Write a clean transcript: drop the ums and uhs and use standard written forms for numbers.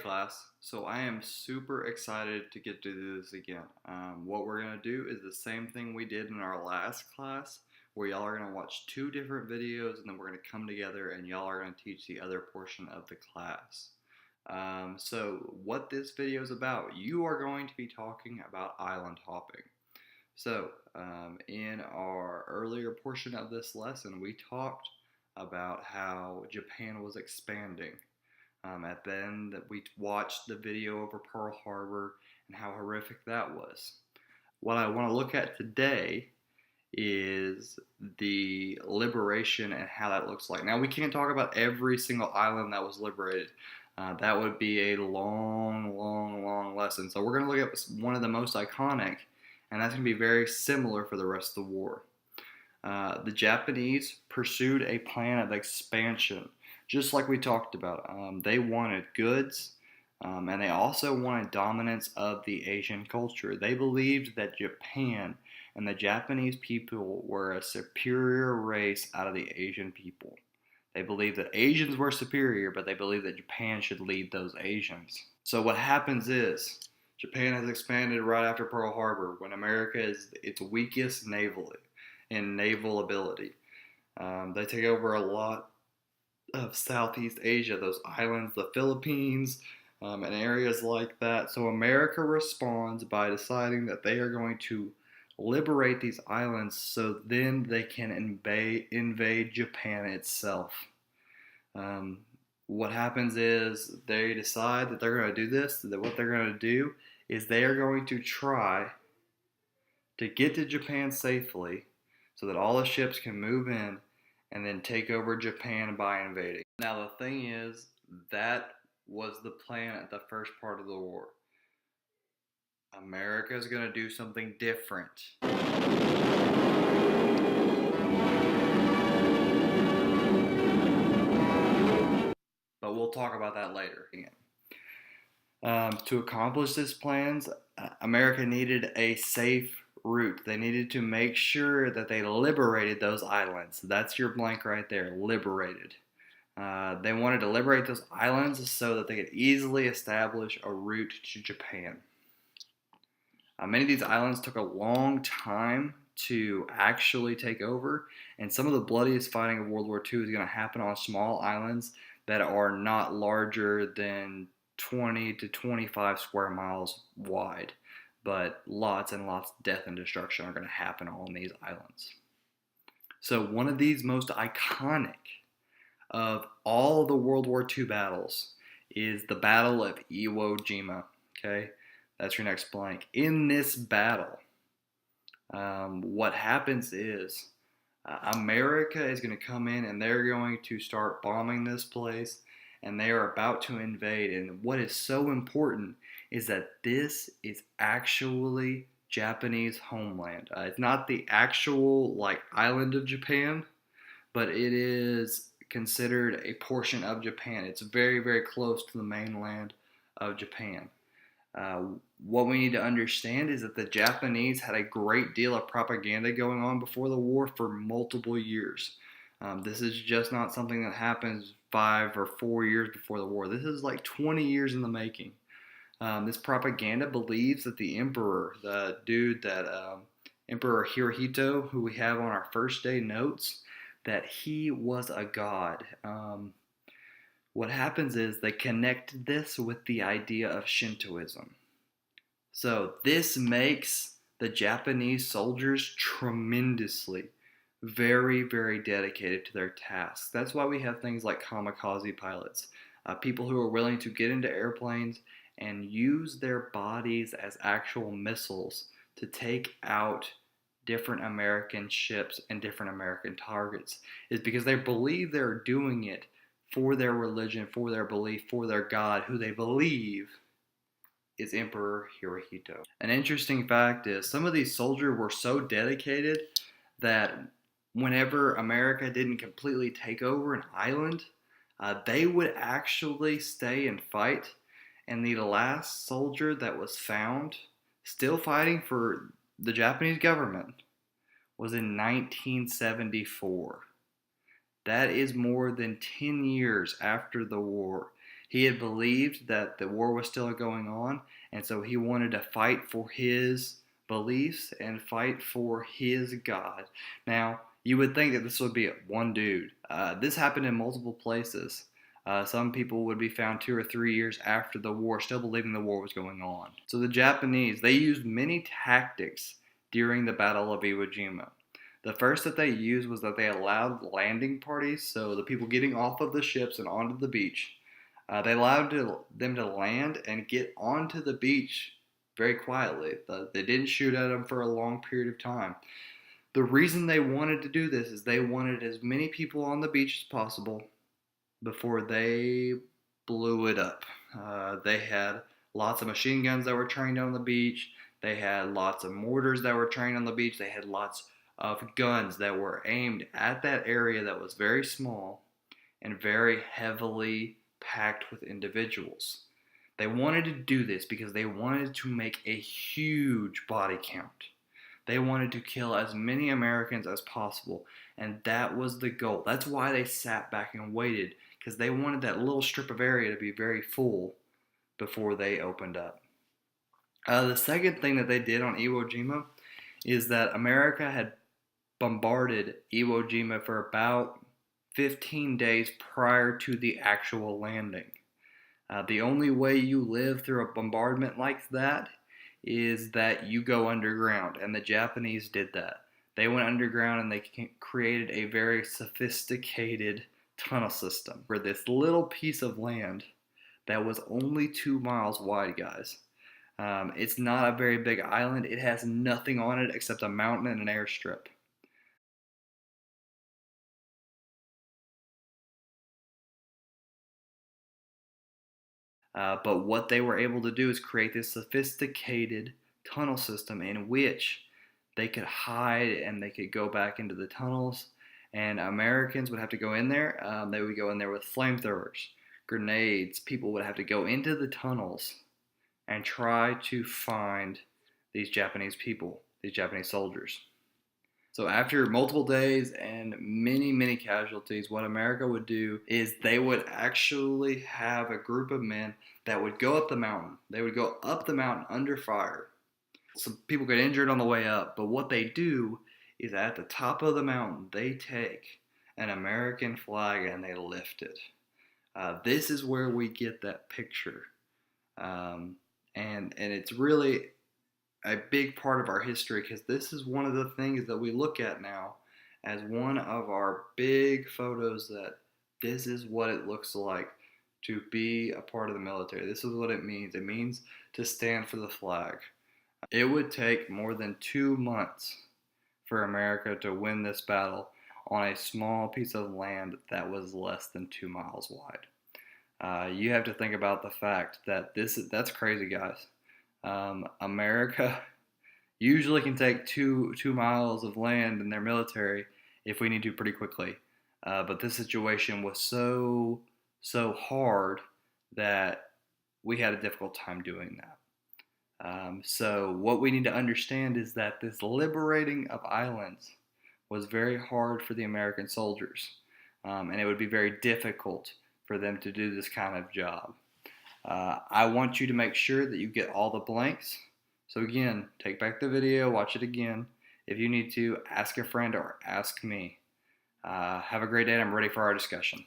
Class. So I am super excited to get to do this again. What we're going to do is the same thing we did in our last class, where y'all are going to watch two different videos and then we're going to come together and y'all are going to teach the other portion of the class. So what this video is about, you are going to be talking about island hopping. So in our earlier portion of this lesson, we talked about how Japan was expanding. At the end, that we watched the video over Pearl Harbor and how horrific that was. What I want to look at today is the liberation and how that looks like. Now, we can't talk about every single island that was liberated. That would be a long lesson. So we're going to look at one of the most iconic, and that's going to be very similar for the rest of the war. The Japanese pursued a plan of expansion, just like we talked about. They wanted goods, and they also wanted dominance of the Asian culture. They believed that Japan and the Japanese people were a superior race out of the Asian people. They believed that Asians were superior, but they believed that Japan should lead those Asians. So what happens is, Japan has expanded right after Pearl Harbor, when America is its weakest navally in naval ability. They take over a lot of Southeast Asia, those islands, the Philippines, and areas like that. So America responds by deciding that they are going to liberate these islands so then they can invade Japan itself. What happens is they decide that they're going to do this, that what they're going to do is they are going to try to get to Japan safely so that all the ships can move in and then take over Japan by invading. Now the thing is, that was the plan at the first part of the war. America's going to do something different. But we'll talk about that later. To accomplish this plans, America needed a safe route. They needed to make sure that they liberated those islands. That's your blank right there, liberated. They wanted to liberate those islands so that they could easily establish a route to Japan. Many of these islands took a long time to actually take over, and some of the bloodiest fighting of World War II is going to happen on small islands that are not larger than 20 to 25 square miles wide. But lots and lots of death and destruction are going to happen on these islands. So one of these most iconic of all the World War II battles is the Battle of Iwo Jima. Okay, that's your next blank. In this battle, what happens is America is going to come in and they're going to start bombing this place, and they are about to invade. And what is so important is that this is actually Japanese homeland. It's not the actual island of Japan, but it is considered a portion of Japan. It's very close to the mainland of Japan. What we need to understand is that the Japanese had a great deal of propaganda going on before the war for multiple years. This is just not something that happens 5 or 4 years before the war. This is like 20 years in the making. This propaganda believes that the emperor, the dude that Emperor Hirohito, who we have on our first day notes, that he was a god. What happens is they connect this with the idea of Shintoism. So this makes the Japanese soldiers tremendously, very dedicated to their tasks. That's why we have things like kamikaze pilots, people who are willing to get into airplanes and use their bodies as actual missiles to take out different American ships and different American targets. Is because they believe they're doing it for their religion, for their belief, for their God, who they believe is Emperor Hirohito. An interesting fact is some of these soldiers were so dedicated that whenever America didn't completely take over an island, they would actually stay and fight. And the last soldier that was found still fighting for the Japanese government was in 1974. That is more than 10 years after the war. He had believed that the war was still going on, and so he wanted to fight for his beliefs and fight for his God. Now, you would think that this would be one dude. This happened in multiple places. Some people would be found 2 or 3 years after the war, still believing the war was going on. So the Japanese, they used many tactics during the Battle of Iwo Jima. The first that they used was that they allowed landing parties, so the people getting off of the ships and onto the beach, they allowed them to land and get onto the beach very quietly. They didn't shoot at them for a long period of time. The reason they wanted to do this is they wanted as many people on the beach as possible before they blew it up. They had lots of machine guns that were trained on the beach. They had lots of mortars that were trained on the beach. They had lots of guns that were aimed at that area that was very small and very heavily packed with individuals. They wanted to do this because they wanted to make a huge body count. They wanted to kill as many Americans as possible, and that was the goal. That's why they sat back and waited, because they wanted that little strip of area to be very full before they opened up. The second thing that they did on Iwo Jima is that America had bombarded Iwo Jima for about 15 days prior to the actual landing. The only way you live through a bombardment like that is that you go underground, and the Japanese did that. They went underground and they created a very sophisticated tunnel system for this little piece of land that was only 2 miles wide, guys. It's not a very big island. It has nothing on it except a mountain and an airstrip. But what they were able to do is create this sophisticated tunnel system in which they could hide and they could go back into the tunnels. And Americans would have to go in there. They would go in there with flamethrowers, grenades. People would have to go into the tunnels and try to find these Japanese people, these Japanese soldiers. So after multiple days and many, many casualties, what America would do is they would actually have a group of men that would go up the mountain. They would go up the mountain under fire. Some people get injured on the way up, but what they do is at the top of the mountain, they take an American flag and they lift it. This is where we get that picture. And it's really a big part of our history, because this is one of the things that we look at now as one of our big photos, that this is what it looks like to be a part of the military. This is what it means. It means to stand for the flag. It would take more than 2 months for America to win this battle on a small piece of land that was less than 2 miles wide. You have to think about the fact that that's crazy, guys. America usually can take two miles of land in their military if we need to pretty quickly. But this situation was so hard that we had a difficult time doing that. So what we need to understand is that this liberating of islands was very hard for the American soldiers, and it would be very difficult for them to do this kind of job. I want you to make sure that you get all the blanks. So again, take back the video, watch it again. If you need to, ask a friend or ask me. Have a great day, and I'm ready for our discussion.